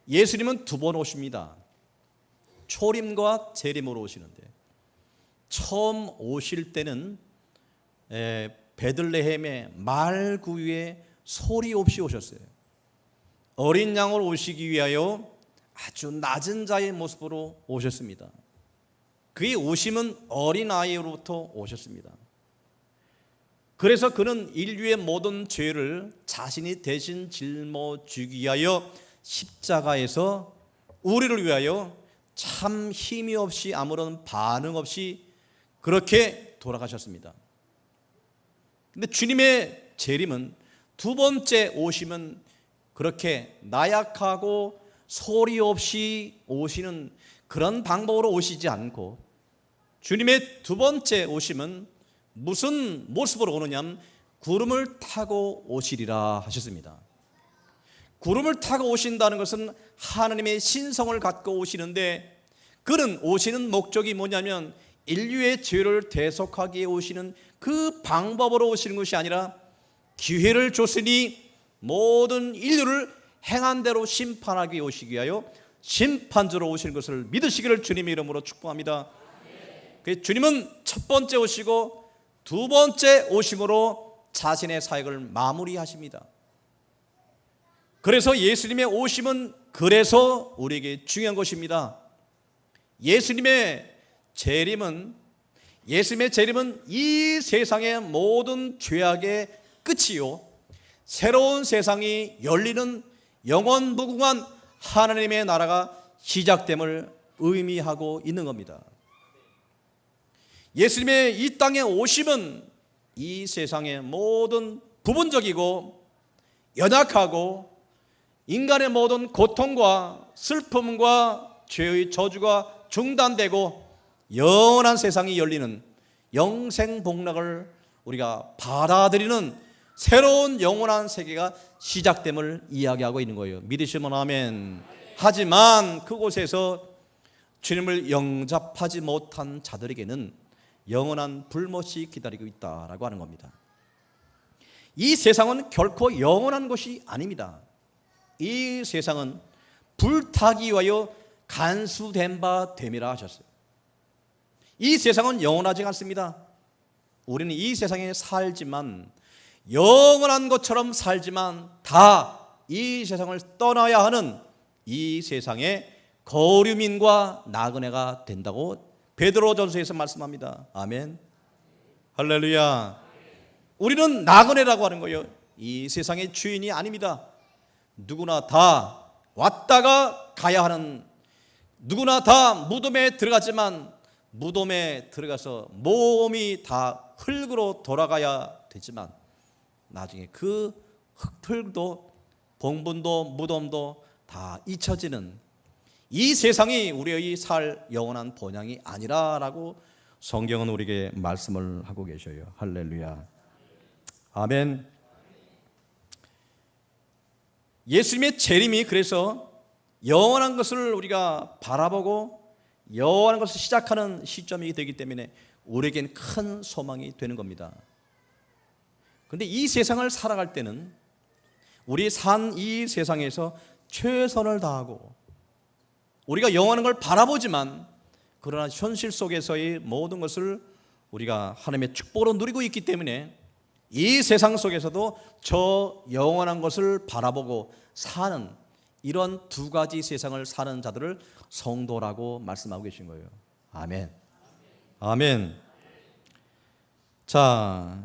예수님은 두 번 오십니다. 초림과 재림으로 오시는데, 처음 오실 때는 베들레헴의 말구유에 소리 없이 오셨어요. 어린 양으로 오시기 위하여 아주 낮은 자의 모습으로 오셨습니다. 그의 오심은 어린아이로부터 오셨습니다. 그래서 그는 인류의 모든 죄를 자신이 대신 짊어지기 위하여 십자가에서 우리를 위하여 참 힘이 없이 아무런 반응 없이 그렇게 돌아가셨습니다. 근데 주님의 재림은 두 번째 오심은 그렇게 나약하고 소리 없이 오시는 그런 방법으로 오시지 않고, 주님의 두 번째 오심은 무슨 모습으로 오느냐면 구름을 타고 오시리라 하셨습니다. 구름을 타고 오신다는 것은 하나님의 신성을 갖고 오시는데, 그는 오시는 목적이 뭐냐면 인류의 죄를 대속하기에 오시는 그 방법으로 오시는 것이 아니라, 기회를 줬으니 모든 인류를 행한 대로 심판하기 위해 오시기 위하여 심판자로 오시는 것을 믿으시기를 주님의 이름으로 축복합니다. 주님은 첫 번째 오시고 두 번째 오심으로 자신의 사역을 마무리하십니다. 그래서 예수님의 오심은 그래서 우리에게 중요한 것입니다. 예수님의 재림은 이 세상의 모든 죄악의 끝이요, 새로운 세상이 열리는 영원 무궁한 하나님의 나라가 시작됨을 의미하고 있는 겁니다. 예수님의 이 땅에 오심은 이 세상의 모든 부분적이고 연약하고 인간의 모든 고통과 슬픔과 죄의 저주가 중단되고 영원한 세상이 열리는 영생복락을 우리가 받아들이는 새로운 영원한 세계가 시작됨을 이야기하고 있는 거예요. 믿으시면 아멘. 하지만 그곳에서 주님을 영접하지 못한 자들에게는 영원한 불못이 기다리고 있다라고 하는 겁니다. 이 세상은 결코 영원한 것이 아닙니다. 이 세상은 불타기 위하여 간수된 바 됨이라 하셨어요. 이 세상은 영원하지 않습니다. 우리는 이 세상에 살지만, 영원한 것처럼 살지만 다 이 세상을 떠나야 하는 이 세상의 거류민과 나그네가 된다고 베드로전서에서 말씀합니다. 아멘. 할렐루야. 우리는 나그네라고 하는 거예요. 이 세상의 주인이 아닙니다. 누구나 다 왔다가 가야 하는, 누구나 다 무덤에 들어갔지만 무덤에 들어가서 몸이 다 흙으로 돌아가야 되지만 나중에 그 흙도 봉분도 무덤도 다 잊혀지는 이 세상이 우리의 살 영원한 본향이 아니라라고 성경은 우리에게 말씀을 하고 계셔요. 할렐루야. 아멘. 예수님의 재림이 그래서 영원한 것을 우리가 바라보고 영원한 것을 시작하는 시점이 되기 때문에 우리에겐 큰 소망이 되는 겁니다. 그런데 이 세상을 살아갈 때는 우리 산 이 세상에서 최선을 다하고 우리가 영원한 걸 바라보지만, 그러나 현실 속에서의 모든 것을 우리가 하나님의 축복으로 누리고 있기 때문에 이 세상 속에서도 저 영원한 것을 바라보고 사는 이런 두 가지 세상을 사는 자들을 성도라고 말씀하고 계신 거예요. 아멘. 아멘. 자,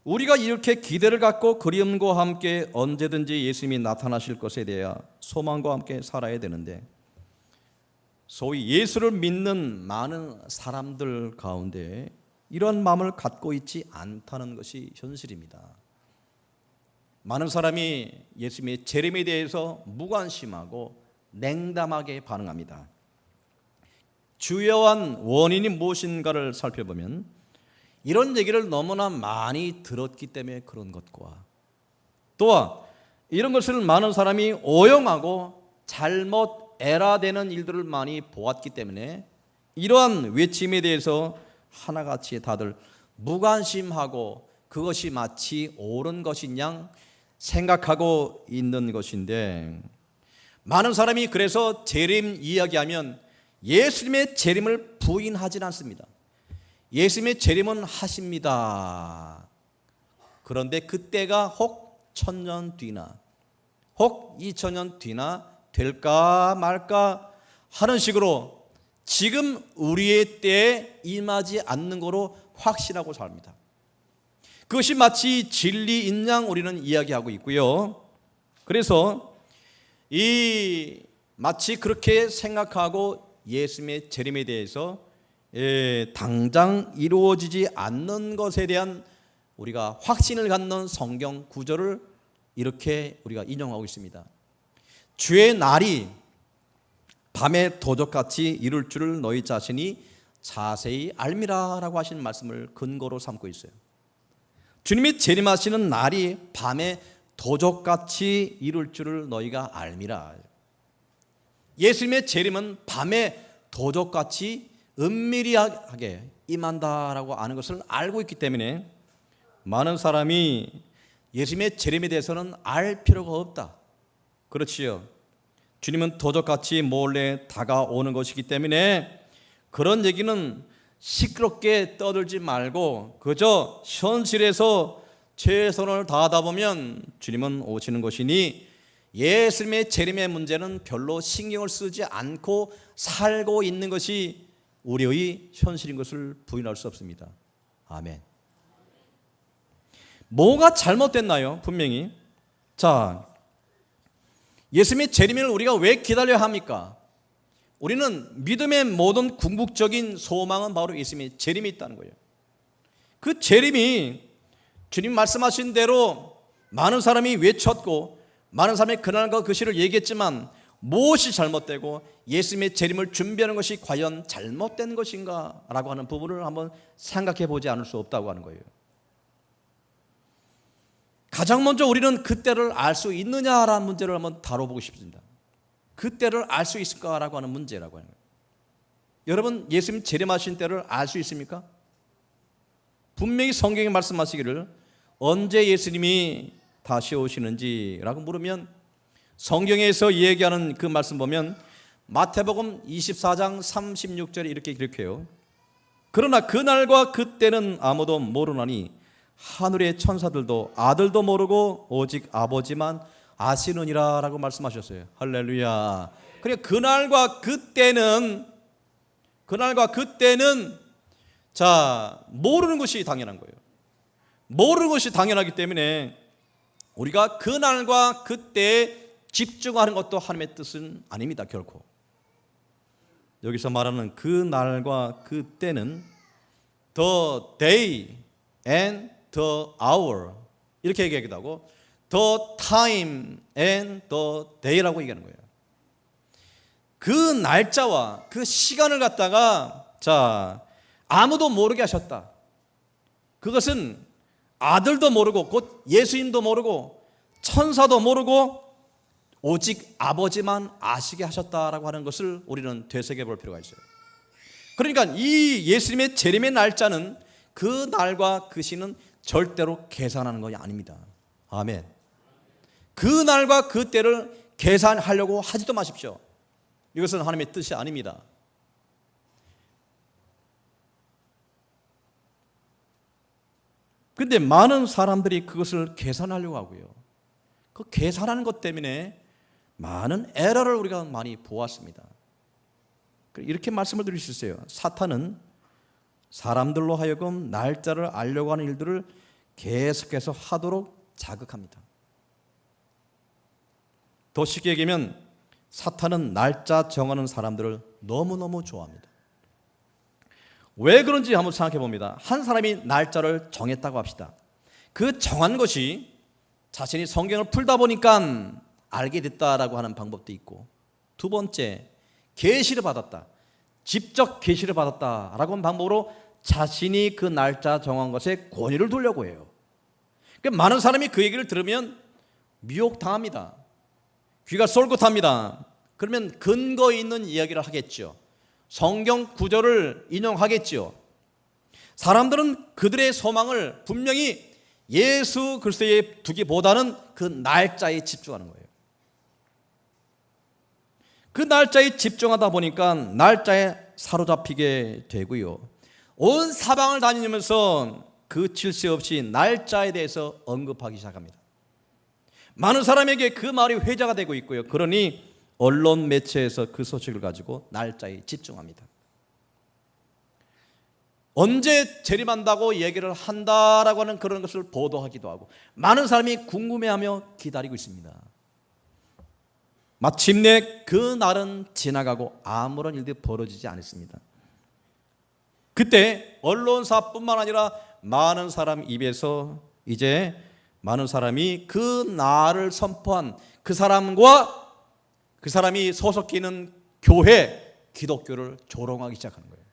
우리가 이렇게 기대를 갖고 그리움과 함께 언제든지 예수님이 나타나실 것에 대해 소망과 함께 살아야 되는데, 소위 예수를 믿는 많은 사람들 가운데 이런 마음을 갖고 있지 않다는 것이 현실입니다. 많은 사람이 예수님의 재림에 대해서 무관심하고 냉담하게 반응합니다. 주요한 원인이 무엇인가를 살펴보면 이런 얘기를 너무나 많이 들었기 때문에 그런 것과, 또한 이런 것을 많은 사람이 오용하고 잘못 에라되는 일들을 많이 보았기 때문에 이러한 외침에 대해서 하나같이 다들 무관심하고 그것이 마치 옳은 것인 양 생각하고 있는 것인데, 많은 사람이 그래서 재림 이야기하면 예수님의 재림을 부인하지는 않습니다. 예수님의 재림은 하십니다. 그런데 그때가 혹 1000년 뒤나 혹 2000년 뒤나 될까 말까 하는 식으로 지금 우리의 때에 임하지 않는 거로 확신하고 삽니다. 그것이 마치 진리인 양 우리는 이야기하고 있고요. 그래서 마치 그렇게 생각하고 예수님의 재림에 대해서 당장 이루어지지 않는 것에 대한 우리가 확신을 갖는 성경 구절을 이렇게 우리가 인용하고 있습니다. 주의 날이 밤에 도적같이 이룰 줄을 너희 자신이 자세히 알미라라고 하신 말씀을 근거로 삼고 있어요. 주님이 재림하시는 날이 밤에 도적같이 이룰 줄을 너희가 알미라. 예수님의 재림은 밤에 도적같이 은밀하게 임한다라고 아는 것을 알고 있기 때문에 많은 사람이 예수님의 재림에 대해서는 알 필요가 없다. 그렇지요. 주님은 도적같이 몰래 다가오는 것이기 때문에 그런 얘기는 시끄럽게 떠들지 말고 그저 현실에서 최선을 다하다 보면 주님은 오시는 것이니 예수님의 재림의 문제는 별로 신경을 쓰지 않고 살고 있는 것이 우리의 현실인 것을 부인할 수 없습니다. 아멘. 뭐가 잘못됐나요? 분명히. 자, 예수님의 재림을 우리가 왜 기다려야 합니까? 우리는 믿음의 모든 궁극적인 소망은 바로 예수님의 재림이 있다는 거예요. 그 재림이 주님 말씀하신 대로 많은 사람이 외쳤고 많은 사람이 그날과 그 시를 얘기했지만 무엇이 잘못되고 예수님의 재림을 준비하는 것이 과연 잘못된 것인가 라고 하는 부분을 한번 생각해 보지 않을 수 없다고 하는 거예요. 가장 먼저 우리는 그때를 알 수 있느냐라는 문제를 한번 다뤄보고 싶습니다. 그때를 알 수 있을까라고 하는 문제라고 하는 거예요. 여러분, 예수님 재림하신 때를 알 수 있습니까? 분명히 성경에 말씀하시기를 언제 예수님이 다시 오시는지라고 물으면 성경에서 얘기하는 그 말씀 보면 마태복음 24장 36절에 이렇게 기록해요. 그러나 그날과 그때는 아무도 모르나니 하늘의 천사들도 아들도 모르고 오직 아버지만 아시느니라 라고 말씀하셨어요. 할렐루야. 그러니까 그날과 그때는 자, 모르는 것이 당연한 거예요. 모르는 것이 당연하기 때문에 우리가 그날과 그때에 집중하는 것도 하나님의 뜻은 아닙니다. 결코. 여기서 말하는 그날과 그때는 the day and the hour 이렇게 얘기하기도 하고 the time and the day라고 얘기하는 거예요. 그 날짜와 그 시간을 갖다가 자, 아무도 모르게 하셨다. 그것은 아들도 모르고 곧 예수님도 모르고 천사도 모르고 오직 아버지만 아시게 하셨다라고 하는 것을 우리는 되새겨 볼 필요가 있어요. 그러니까 이 예수님의 재림의 날짜는 그 날과 그 시는 절대로 계산하는 것이 아닙니다. 아멘. 그 날과 그 때를 계산하려고 하지도 마십시오. 이것은 하나님의 뜻이 아닙니다. 그런데 많은 사람들이 그것을 계산하려고 하고요. 그 계산하는 것 때문에 많은 에러를 우리가 많이 보았습니다. 이렇게 말씀을 드릴 수 있어요. 사탄은 사람들로 하여금 날짜를 알려고 하는 일들을 계속해서 하도록 자극합니다. 더 쉽게 얘기하면 사탄은 날짜 정하는 사람들을 너무너무 좋아합니다. 왜 그런지 한번 생각해 봅니다. 한 사람이 날짜를 정했다고 합시다. 그 정한 것이 자신이 성경을 풀다 보니까 알게 됐다라고 하는 방법도 있고, 두 번째, 계시를 받았다. 직접 계시를 받았다라고 하는 방법으로 자신이 그 날짜 정한 것에 권위를 두려고 해요. 그러니까 많은 사람이 그 얘기를 들으면 미혹당합니다. 귀가 쏠긋합니다. 그러면 근거 있는 이야기를 하겠죠. 성경 구절을 인용하겠죠. 사람들은 그들의 소망을 분명히 예수 그리스도에 두기보다는 그 날짜에 집중하는 거예요. 그 날짜에 집중하다 보니까 날짜에 사로잡히게 되고요. 온 사방을 다니면서 그칠 새 없이 날짜에 대해서 언급하기 시작합니다. 많은 사람에게 그 말이 회자가 되고 있고요. 그러니 언론 매체에서 그 소식을 가지고 날짜에 집중합니다. 언제 재림한다고 얘기를 한다라고 하는 그런 것을 보도하기도 하고 많은 사람이 궁금해하며 기다리고 있습니다. 마침내 그 날은 지나가고 아무런 일도 벌어지지 않았습니다. 그때 언론사뿐만 아니라 많은 사람 입에서 이제 많은 사람이 그 날을 선포한 그 사람과 그 사람이 소속해 있는 교회, 기독교를 조롱하기 시작하는 거예요.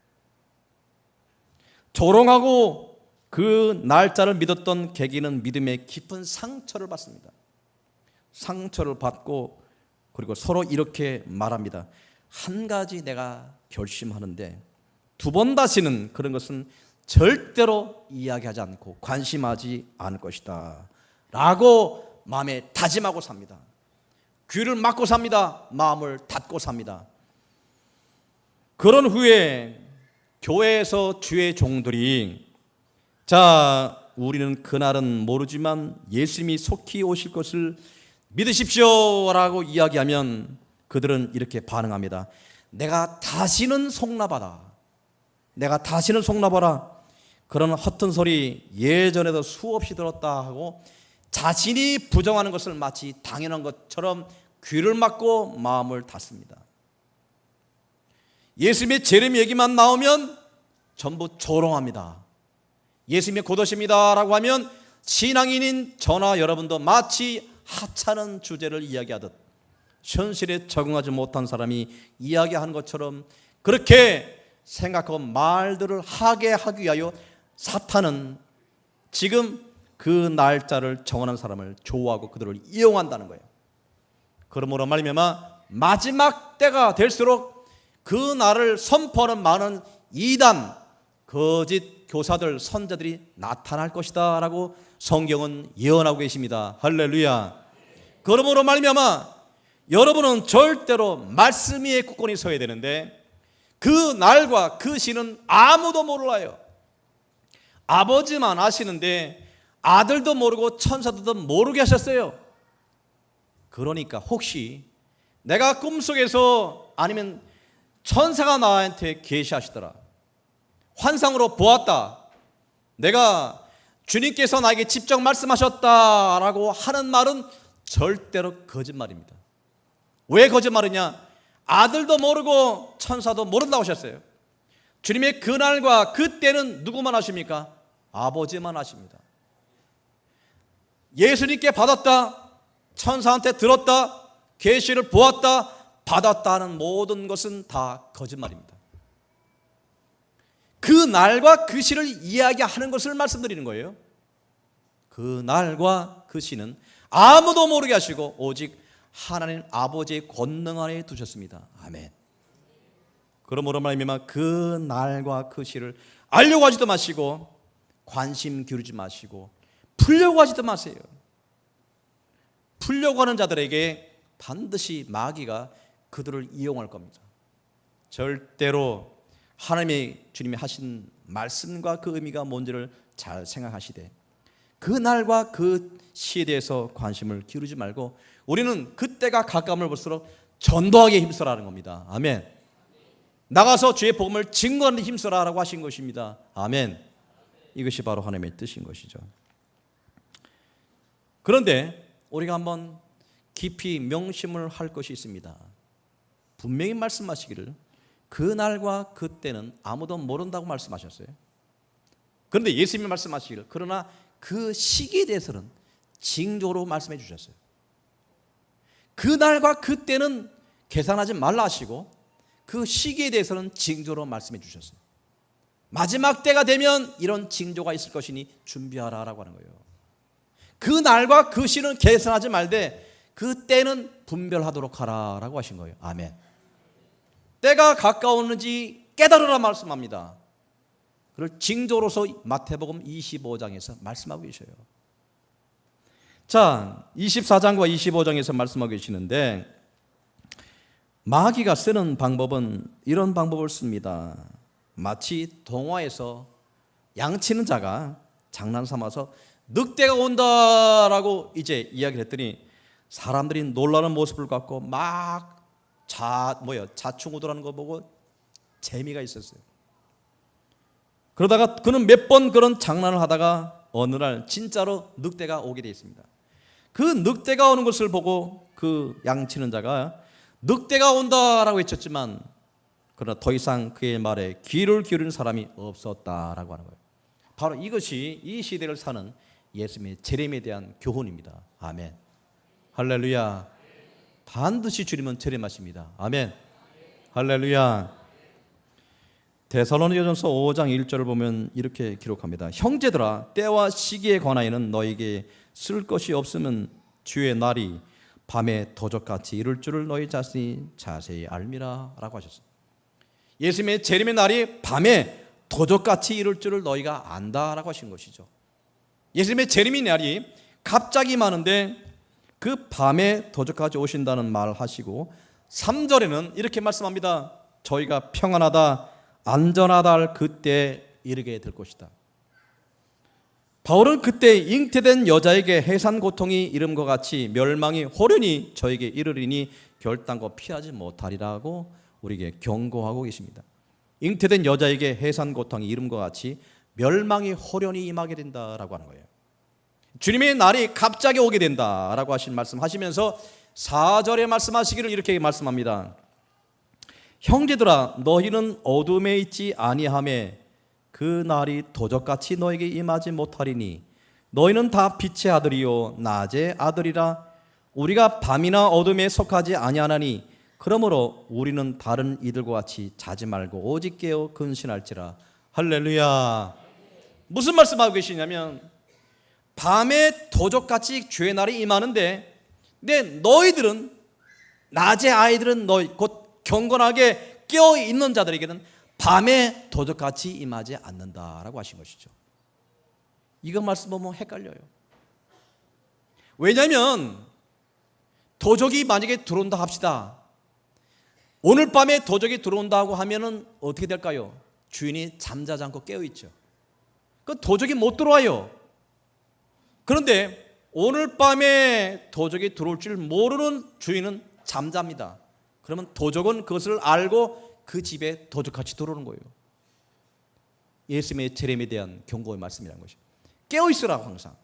조롱하고 그 날짜를 믿었던 객기는 믿음의 깊은 상처를 받습니다. 상처를 받고 그리고 서로 이렇게 말합니다. 한 가지 내가 결심하는데 두 번 다시는 그런 것은 절대로 이야기하지 않고 관심하지 않을 것이다 라고 마음에 다짐하고 삽니다. 귀를 막고 삽니다. 마음을 닫고 삽니다. 그런 후에 교회에서 주의 종들이 자, 우리는 그날은 모르지만 예수님이 속히 오실 것을 믿으십시오 라고 이야기하면 그들은 이렇게 반응합니다. 내가 다시는 속나봐라. 내가 다시는 속나봐라. 그런 허튼 소리 예전에도 수없이 들었다 하고 자신이 부정하는 것을 마치 당연한 것처럼 귀를 막고 마음을 닫습니다. 예수님의 재림 얘기만 나오면 전부 조롱합니다. 예수님이 곧 오십니다 라고 하면 신앙인인 저나 여러분도 마치 하찮은 주제를 이야기하듯 현실에 적응하지 못한 사람이 이야기하는 것처럼 그렇게 생각하고 말들을 하게 하기 위하여 사탄은 지금 그 날짜를 정하는 사람을 좋아하고 그들을 이용한다는 거예요. 그러므로 말미암아 마지막 때가 될수록 그 날을 선포하는 많은 이단, 거짓 교사들, 선자들이 나타날 것이다 라고 성경은 예언하고 계십니다. 할렐루야. 그러므로 말미암아 여러분은 절대로 말씀 위에 굳건히 서야 되는데 그 날과 그 시는 아무도 몰라요. 아버지만 아시는데 아들도 모르고 천사들도 모르게 하셨어요. 그러니까 혹시 내가 꿈속에서 아니면 천사가 나한테 계시하시더라, 환상으로 보았다, 내가 주님께서 나에게 직접 말씀하셨다라고 하는 말은 절대로 거짓말입니다. 왜 거짓말이냐? 아들도 모르고 천사도 모른다고 하셨어요. 주님의 그날과 그때는 누구만 아십니까? 아버지만 아십니다. 예수님께 받았다, 천사한테 들었다, 계시를 보았다, 받았다는 모든 것은 다 거짓말입니다. 그 날과 그 시를 이야기하는 것을 말씀드리는 거예요. 그 날과 그 시는 아무도 모르게 하시고 오직 하나님 아버지의 권능 안에 두셨습니다. 아멘. 그러므로 말미암아 그 날과 그 시를 알려고 하지도 마시고 관심 기울이지 마시고 풀려고 하지도 마세요. 풀려고 하는 자들에게 반드시 마귀가 그들을 이용할 겁니다. 절대로 하나님의 주님이 하신 말씀과 그 의미가 뭔지를 잘 생각하시되 그 날과 그 시에 대해서 관심을 기울이지 말고 우리는 그때가 가까움을 볼수록 전도하기에 힘써라는 겁니다. 아멘. 나가서 주의 복음을 증거하는 데 힘써라라고 하신 것입니다. 아멘. 이것이 바로 하나님의 뜻인 것이죠. 그런데 우리가 한번 깊이 명심을 할 것이 있습니다. 분명히 말씀하시기를 그날과 그때는 아무도 모른다고 말씀하셨어요. 그런데 예수님이 말씀하시기를 그러나 그 시기에 대해서는 징조로 말씀해 주셨어요. 그날과 그때는 계산하지 말라 하시고 그 시기에 대해서는 징조로 말씀해 주셨어요. 마지막 때가 되면 이런 징조가 있을 것이니 준비하라라고 하는 거예요. 그 날과 그 시는 계산하지 말되 그 때는 분별하도록 하라라고 하신 거예요. 아멘. 때가 가까웠는지 깨달으라 말씀합니다. 그걸 징조로서 마태복음 25장에서 말씀하고 계셔요. 자, 24장과 25장에서 말씀하고 계시는데 마귀가 쓰는 방법은 이런 방법을 씁니다. 마치 동화에서 양치는 자가 장난 삼아서 늑대가 온다라고 이제 이야기를 했더니 사람들이 놀라는 모습을 갖고 막 자충우돌하는 거 보고 재미가 있었어요. 그러다가 그는 몇 번 그런 장난을 하다가 어느 날 진짜로 늑대가 오게 되어 있습니다. 그 늑대가 오는 것을 보고 그 양치는 자가 늑대가 온다라고 외쳤지만 그러나 더 이상 그의 말에 귀를 기울이는 사람이 없었다라고 하는 거예요. 바로 이것이 이 시대를 사는 예수님의 재림에 대한 교훈입니다. 아멘. 할렐루야. 반드시 주님은 재림하십니다. 아멘. 할렐루야. 데살로니가전서 5장 1절을 보면 이렇게 기록합니다. 형제들아, 때와 시기에 관하여는 너에게 쓸 것이 없으면 주의 날이 밤에 도적같이 이룰 줄을 너희 자신이 자세히 알미라 라고 하셨습니다. 예수님의 재림의 날이 밤에 도적같이 이룰 줄을 너희가 안다라고 하신 것이죠. 예수님의 재림의 날이 갑자기 많은데 그 밤에 도적같이 오신다는 말을 하시고 3절에는 이렇게 말씀합니다. 저희가 평안하다 안전하다 할 그때에 이르게 될 것이다. 바울은 그때 잉태된 여자에게 해산 고통이 이름과 같이 멸망이 호련히 저에게 이르리니 결단코 피하지 못하리라고 우리에게 경고하고 계십니다. 잉태된 여자에게 해산 고통이 이름과 같이 멸망이 호련히 임하게 된다라고 하는 거예요. 주님의 날이 갑자기 오게 된다라고 하신 말씀하시면서 4절에 말씀하시기를 이렇게 말씀합니다. 형제들아, 너희는 어둠에 있지 아니하매 그 날이 도적같이 너에게 임하지 못하리니 너희는 다 빛의 아들이요 낮의 아들이라. 우리가 밤이나 어둠에 속하지 아니하나니 그러므로 우리는 다른 이들과 같이 자지 말고 오직 깨어 근신할지라. 할렐루야. 무슨 말씀하고 계시냐면 밤에 도적같이 죄의 날이 임하는데 너희들은 낮의 아이들은 너희 곧 경건하게 깨어있는 자들에게는 밤에 도적같이 임하지 않는다라고 하신 것이죠. 이거 말씀 보면 헷갈려요. 왜냐하면 도적이 만약에 들어온다 합시다. 오늘 밤에 도적이 들어온다고 하면은 어떻게 될까요? 주인이 잠자지 않고 깨어있죠. 그 도적이 못 들어와요. 그런데 오늘 밤에 도적이 들어올 줄 모르는 주인은 잠잡니다. 그러면 도적은 그것을 알고 그 집에 도적같이 들어오는 거예요. 예수님의 재림에 대한 경고의 말씀이라는 것이. 깨어있으라고 항상.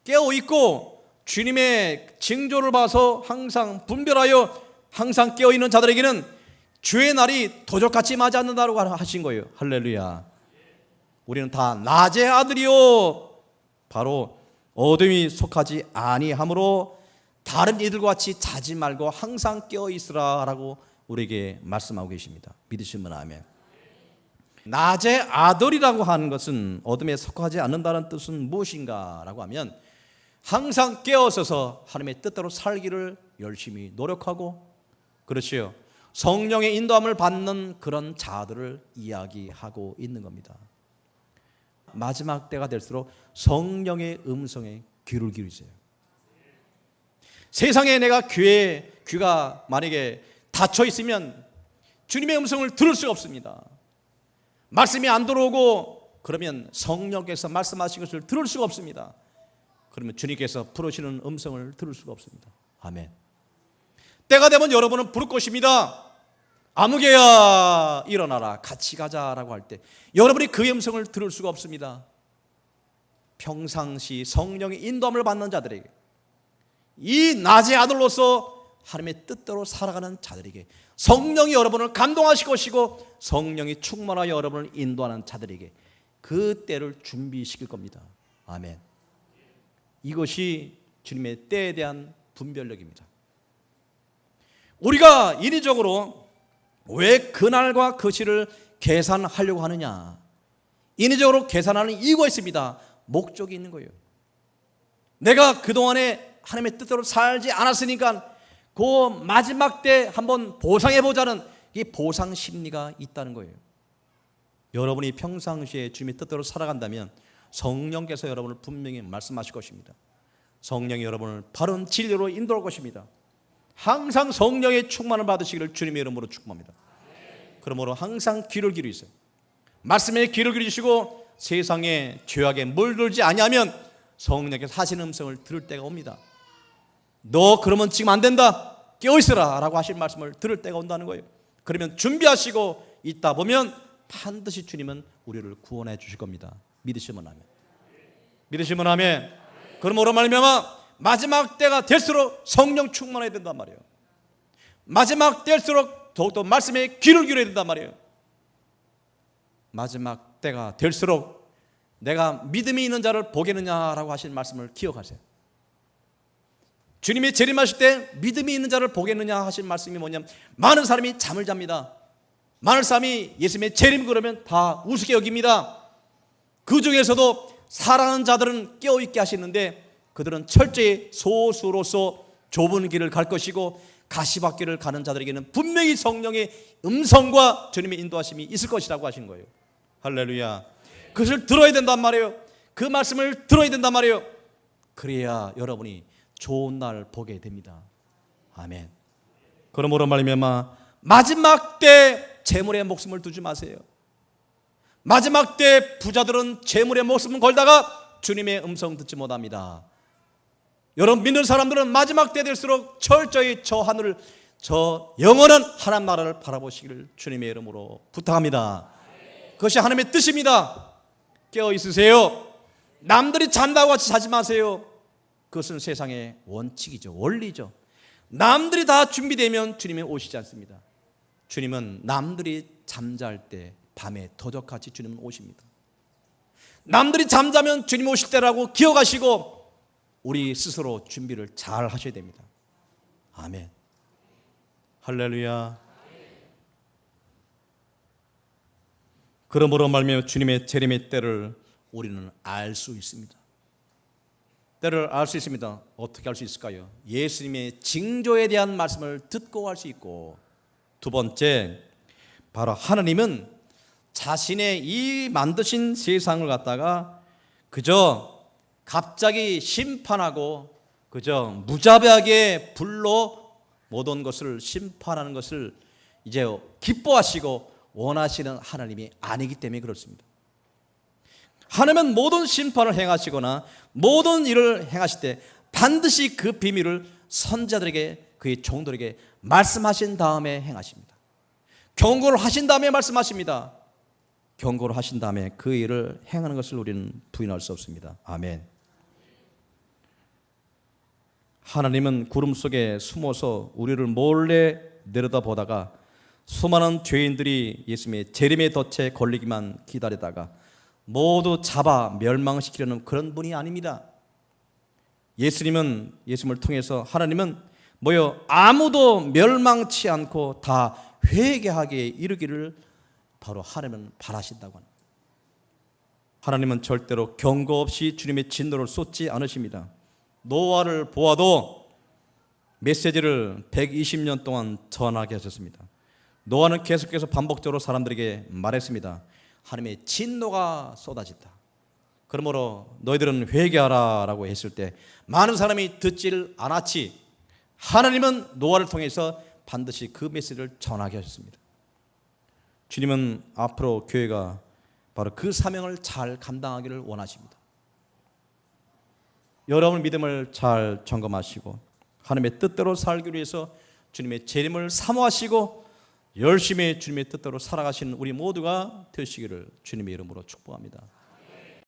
깨어있고 주님의 징조를 봐서 항상 분별하여 항상 깨어있는 자들에게는 주의 날이 도적같이 맞지 않는다고 하신 거예요. 할렐루야. 우리는 다 낮의 아들이요 바로 어둠이 속하지 아니하므로 다른 이들과 같이 자지 말고 항상 깨어있으라 라고 우리에게 말씀하고 계십니다. 믿으시면 아멘. 낮의 아들이라고 하는 것은 어둠에 속하지 않는다는 뜻은 무엇인가 라고 하면 항상 깨어서서 하나님의 뜻대로 살기를 열심히 노력하고, 그렇지요, 성령의 인도함을 받는 그런 자들을 이야기하고 있는 겁니다. 마지막 때가 될수록 성령의 음성에 귀를 기울이세요. 세상에 내가 귀가 만약에 닫혀 있으면 주님의 음성을 들을 수가 없습니다. 말씀이 안 들어오고 그러면 성령께서 말씀하신 것을 들을 수가 없습니다. 그러면 주님께서 부르시는 음성을 들을 수가 없습니다. 아멘. 때가 되면 여러분은 부를 것입니다. 아무개야 일어나라 같이 가자라고 할 때 여러분이 그 음성을 들을 수가 없습니다. 평상시 성령의 인도함을 받는 자들에게, 이 낮의 아들로서 하나님의 뜻대로 살아가는 자들에게 성령이 여러분을 감동하실 것이고 성령이 충만하여 여러분을 인도하는 자들에게 그 때를 준비시킬 겁니다. 아멘. 이것이 주님의 때에 대한 분별력입니다. 우리가 인위적으로 왜 그날과 그 시를 계산하려고 하느냐? 인위적으로 계산하는 이유가 있습니다. 목적이 있는 거예요. 내가 그동안에 하나님의 뜻대로 살지 않았으니까 그 마지막 때 한번 보상해보자는 이 보상 심리가 있다는 거예요. 여러분이 평상시에 주님의 뜻대로 살아간다면 성령께서 여러분을 분명히 말씀하실 것입니다. 성령이 여러분을 바른 진리로 인도할 것입니다. 항상 성령의 충만을 받으시기를 주님의 이름으로 축복합니다. 그러므로 항상 귀를 기울이세요. 말씀에 귀를 기울이시고 세상에 죄악에 물들지 아니하면 성령께서 하시는 음성을 들을 때가 옵니다. 너 그러면 지금 안 된다, 깨어있으라 라고 하실 말씀을 들을 때가 온다는 거예요. 그러면 준비하시고 있다 보면 반드시 주님은 우리를 구원해 주실 겁니다. 믿으시면 아멘. 믿으시면 아멘. 그러므로 말미암아 마지막 때가 될수록 성령 충만해야 된단 말이에요. 마지막 때일수록 더욱더 말씀에 귀를 기울여야 된단 말이에요. 마지막 때가 될수록 내가 믿음이 있는 자를 보겠느냐라고 하신 말씀을 기억하세요. 주님이 재림하실 때 믿음이 있는 자를 보겠느냐 하신 말씀이 뭐냐면, 많은 사람이 잠을 잡니다. 많은 사람이 예수님의 재림 그러면 다 우습게 여깁니다. 그 중에서도 사랑하는 자들은 깨어있게 하시는데 그들은 철저히 소수로서 좁은 길을 갈 것이고 가시밭길을 가는 자들에게는 분명히 성령의 음성과 주님의 인도하심이 있을 것이라고 하신 거예요. 할렐루야. 그것을 들어야 된단 말이에요. 그 말씀을 들어야 된단 말이에요. 그래야 여러분이 좋은 날 보게 됩니다. 아멘. 그러므로 말미암아 마지막 때 재물에 목숨을 두지 마세요. 마지막 때 부자들은 재물에 목숨을 걸다가 주님의 음성 듣지 못합니다. 여러분 믿는 사람들은 마지막 때 될수록 철저히 저 하늘을, 저 영원한 하나님 나라를 바라보시기를 주님의 이름으로 부탁합니다. 그것이 하나님의 뜻입니다. 깨어 있으세요. 남들이 잔다고 같이 자지 마세요. 그것은 세상의 원칙이죠. 원리죠. 남들이 다 준비되면 주님이 오시지 않습니다. 주님은 남들이 잠잘 때 밤에 도적같이 주님은 오십니다. 남들이 잠자면 주님 오실 때라고 기억하시고 우리 스스로 준비를 잘 하셔야 됩니다. 아멘. 할렐루야. 그러므로 말미암아 주님의 재림의 때를 우리는 알 수 있습니다. 때를 알 수 있습니다. 어떻게 알 수 있을까요? 예수님의 징조에 대한 말씀을 듣고 알 수 있고, 두 번째, 바로 하나님은 자신의 이 만드신 세상을 갖다가 그저 갑자기 심판하고 그저 무자비하게 불로 모든 것을 심판하는 것을 이제 기뻐하시고 원하시는 하나님이 아니기 때문에 그렇습니다. 하나님은 모든 심판을 행하시거나 모든 일을 행하실 때 반드시 그 비밀을 선자들에게, 그의 종들에게 말씀하신 다음에 행하십니다. 경고를 하신 다음에 말씀하십니다. 경고를 하신 다음에 그 일을 행하는 것을 우리는 부인할 수 없습니다. 아멘. 하나님은 구름 속에 숨어서 우리를 몰래 내려다보다가 수많은 죄인들이 예수님의 재림의 덫에 걸리기만 기다리다가 모두 잡아 멸망시키려는 그런 분이 아닙니다. 예수님을 통해서 하나님은 아무도 멸망치 않고 다 회개하게 이르기를 바로 하나님은 바라신다고 합니다. 하나님은 절대로 경고 없이 주님의 진노를 쏟지 않으십니다. 노아를 보아도 메시지를 120년 동안 전하게 하셨습니다. 노아는 계속해서 반복적으로 사람들에게 말했습니다. 하나님의 진노가 쏟아진다. 그러므로 너희들은 회개하라 라고 했을 때 많은 사람이 듣질 않았지, 하나님은 노아를 통해서 반드시 그 메시지를 전하게 하셨습니다. 주님은 앞으로 교회가 바로 그 사명을 잘 감당하기를 원하십니다. 여러분 믿음을 잘 점검하시고 하나님의 뜻대로 살기 위해서 주님의 재림을 사모하시고 열심히 주님의 뜻대로 살아가시는 우리 모두가 되시기를 주님의 이름으로 축복합니다.